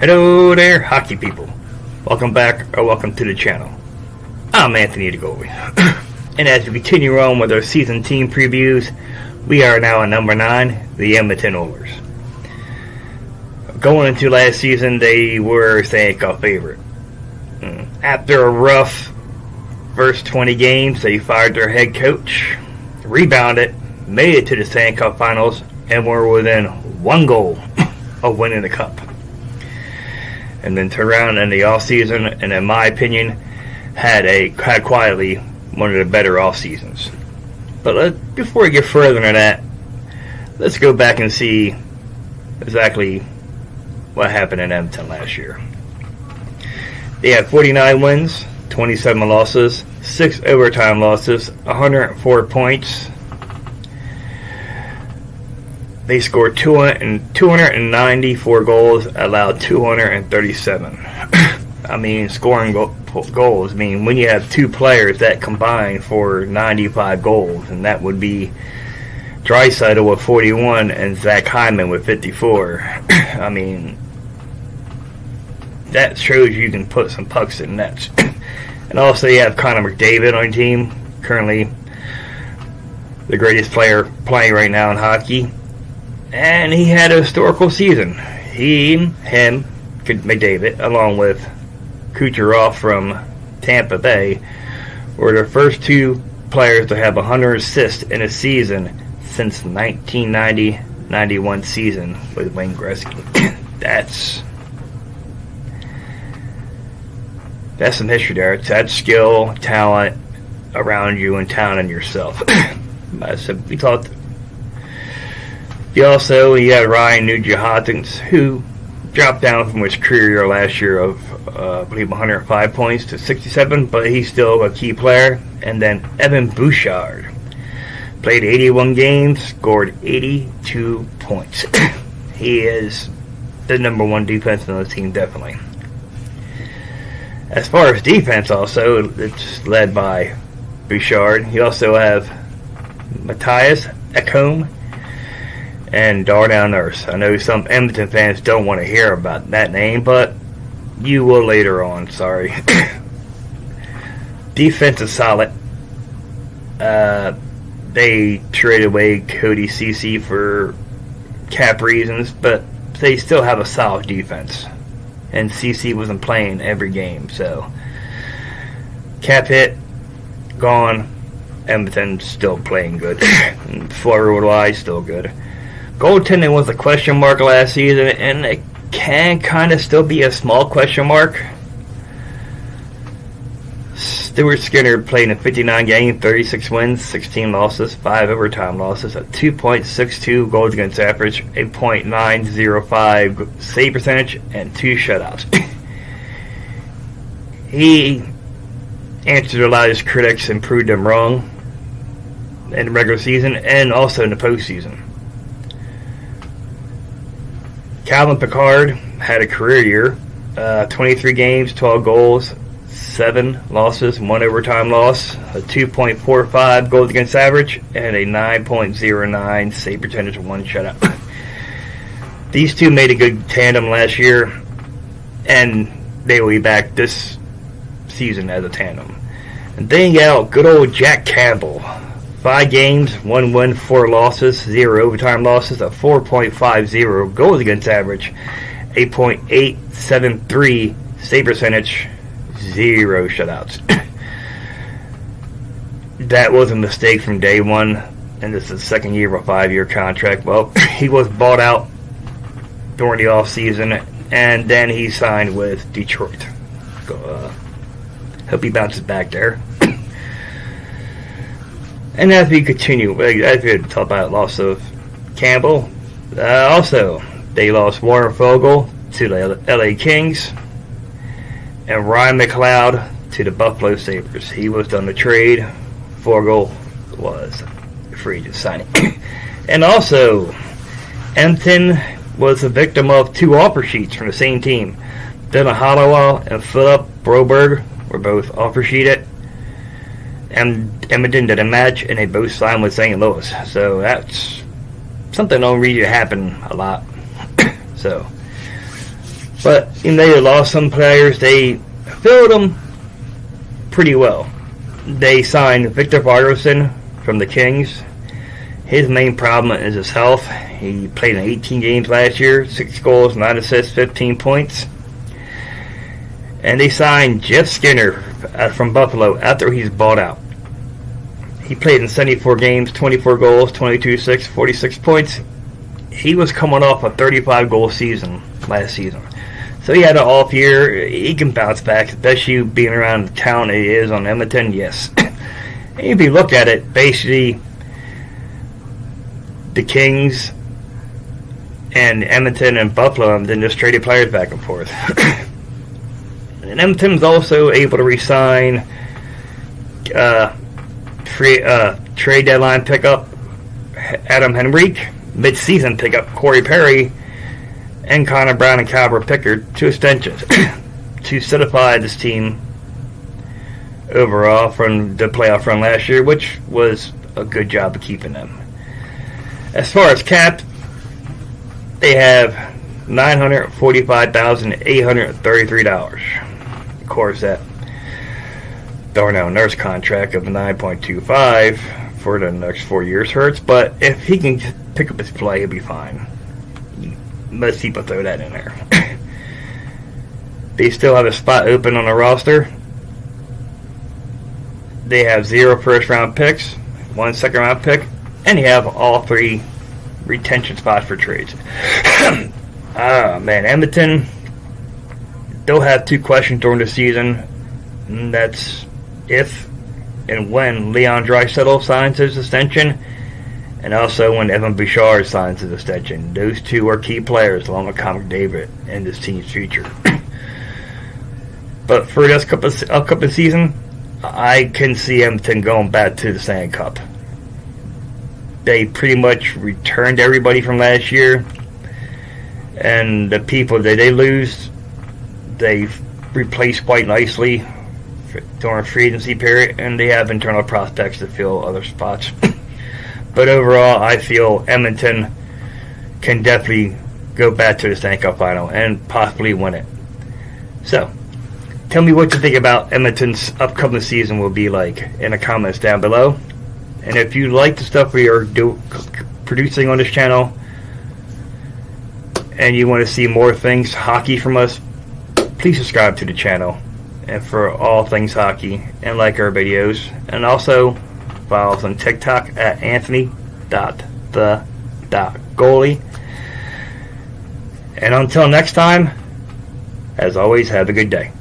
Hello there, hockey people. Welcome back, or welcome to the channel. I'm Anthony DeGoey. And as we continue on with our season team previews, we are now at number 9, the Edmonton Oilers. Going into last season, they were Stanley Cup favorite. After a rough first 20 games, they fired their head coach, rebounded, made it to the Stanley Cup Finals, and were within one goal of winning the Cup. And then turned around in the offseason, and in my opinion, had quietly one of the better off seasons. But before we get further into that, let's go back and see exactly what happened in Edmonton last year. They had 49 wins, 27 losses, 6 overtime losses, 104 points. They scored 294 goals, allowed 237. I mean, scoring goals. I mean, when you have two players that combine for 95 goals, and that would be Draisaitl with 41 and Zach Hyman with 54. I mean, that shows you can put some pucks in nets. And also, you have Connor McDavid on your team, currently the greatest player playing right now in hockey. And he had a historical season. McDavid, along with Kucherov from Tampa Bay, were the first two players to have 100 assists in a season since the 1990-91 season with Wayne Gretzky. That's some history there. That's skill, talent around you, and talent in yourself. We talked. You had Ryan Nugent-Hopkins, who dropped down from his career year last year of, I believe, 105 points to 67, but he's still a key player. And then Evan Bouchard played 81 games, scored 82 points. He is the number one defense on the team, definitely. As far as defense, also, it's led by Bouchard. You also have Matthias Ekholm and Darnell Nurse. I know some Edmonton fans don't want to hear about that name, but you will later on, sorry. Defense is solid. They traded away Cody Ceci for cap reasons, but they still have a solid defense. And Ceci wasn't playing every game, so cap hit, gone. Edmonton still playing good. Forward-wise, still good. Goaltending was a question mark last season, and it can kind of still be a small question mark. Stuart Skinner played in 59 games, 36 wins, 16 losses, 5 overtime losses, a 2.62 goals against average, a .905 save percentage, and 2 shutouts. He answered a lot of his critics and proved them wrong in the regular season and also in the postseason. Calvin Pickard had a career year, 23 games, 12 goals, 7 losses, 1 overtime loss, a 2.45 goals against average, and a 9.09 save percentage, 1 shutout. These two made a good tandem last year, and they will be back this season as a tandem. And then you got good old Jack Campbell. 5 games, 1 win, 4 losses, 0 overtime losses, a 4.50 goals against average, 8.873 save percentage, 0 shutouts. That was a mistake from day one, and this is the second year of a 5-year contract. Well, he was bought out during the offseason, and then he signed with Detroit. Hope he bounces back there. And as we continue, as we talk about loss of Campbell, also they lost Warren Fogle to the LA Kings and Ryan McLeod to the Buffalo Sabres. He was done the trade. Fogle was free to sign it. And also, Edmonton was a victim of 2 offer sheets from the same team. Dylan Hollowell and Philip Broberg were both offer sheeted. And Edmonton did a match, and they both signed with St. Louis. So that's something don't really happen a lot. So But even though they lost some players, they filled them pretty well. They signed Victor Bargerson from the Kings. His main problem is his health. He played in 18 games last year, 6 goals, 9 assists, 15 points. And they signed Jeff Skinner from Buffalo after he's bought out. He played in 74 games, 24 goals, 22 assists, 46 points. He was coming off a 35-goal season last season. So he had an off year. He can bounce back, especially being around the town he is on Edmonton, yes. And if you look at it, basically, the Kings and Edmonton and Buffalo and then just traded players back and forth. And Edmonton was also able to re-sign trade deadline pickup Adam Henrique, mid-season pickup Corey Perry, and Connor Brown and Calvert Pickard, 2 extensions to solidify this team overall from the playoff run last year, which was a good job of keeping them. As far as cap, they have $945,833. Of course, that Darnell Nurse contract of $9.25 for the next 4 years hurts, but if he can pick up his play, he'll be fine. Most people throw that in there. They still have a spot open on the roster. They have 0 first-round picks, 1 second-round pick, and you have all 3 retention spots for trades. Man, Edmonton, they'll have 2 questions during the season. And that's if and when Leon Draisaitl signs his extension, and also when Evan Bouchard signs his extension. Those 2 are key players, along with Connor McDavid, in this team's future. But for this upcoming season, I can see Edmonton going back to the Stanley Cup. They pretty much returned everybody from last year, and the people that they lose, they've replaced quite nicely during free agency period, and they have internal prospects to fill other spots. But overall, I feel Edmonton can definitely go back to the Stanley Cup final and possibly win it. So, tell me what you think about Edmonton's upcoming season will be like in the comments down below. And if you like the stuff we are producing on this channel and you want to see more things hockey from us, please subscribe to the channel and for all things hockey and like our videos. And also follow us on TikTok at Anthony.the.goalie. And until next time, as always, have a good day.